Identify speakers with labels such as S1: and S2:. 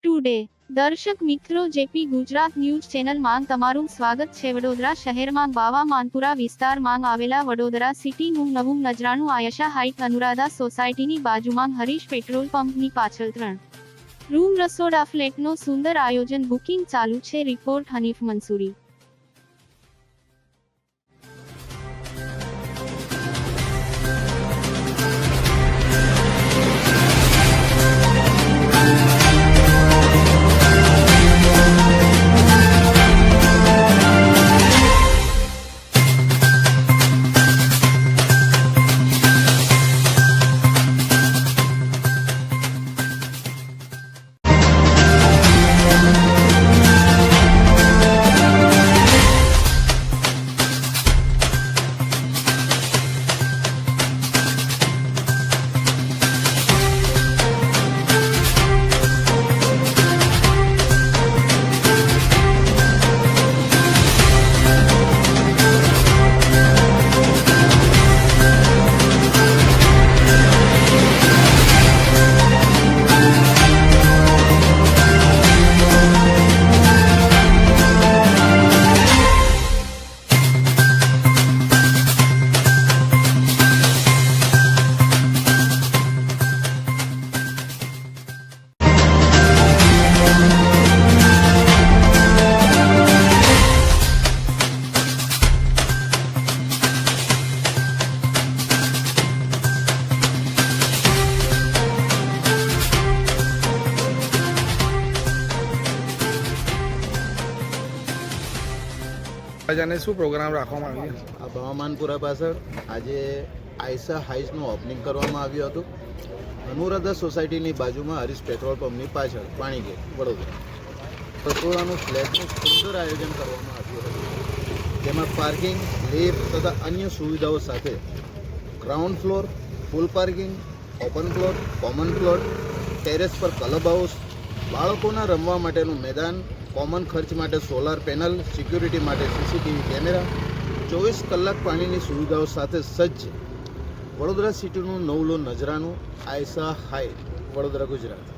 S1: Today દર્શક મિત્રો JP Gujarat news ચેનલમાં તમારું સ્વાગત છે। વડોદરા શહેરમાં બાવા માનપુરા વિસ્તારમાં આવેલા વડોદરા સિટીનું નવું નજરાણું આયશા હાઇટ અનુરાધા સોસાયટીની બાજુમાં હરીશ પેટ્રોલ પંપની પાછળ 3 રૂમ રસોડા ફ્લેટનો સુંદર આયોજન બુકિંગ ચાલુ છે। રિપોર્ટ હનીફ મંસૂરી।
S2: જાને શું પ્રોગ્રામ રાખવામાં આવ્યો?
S3: આ બાવામાનપુરા પાછળ આજે આયશા હાઇટ્સનું ઓપનિંગ કરવામાં આવ્યું હતું। અનુરાધા સોસાયટીની બાજુમાં હરીશ પેટ્રોલ પંપની પાછળ પાણીગેટ વડોદરા રસોડાનું ફ્લેટનું સુંદર આયોજન કરવામાં આવ્યું હતું। તેમાં પાર્કિંગ, લિફ્ટ તથા અન્ય સુવિધાઓ સાથે ground floor, full parking, open plot, common plot, terrace પર ક્લબ હાઉસ, બાળકોના રમવા માટેનું મેદાન, કોમન ખર્ચ માટે સોલાર પેનલ, સિક્યુરિટી માટે સીસીટીવી કેમેરા, 24 કલાક પાણીની સુવિધાઓ સાથે સજ્જ વડોદરા સિટીનું નવલું નજરાનું આયશા હાઇટ, વડોદરા, ગુજરાત।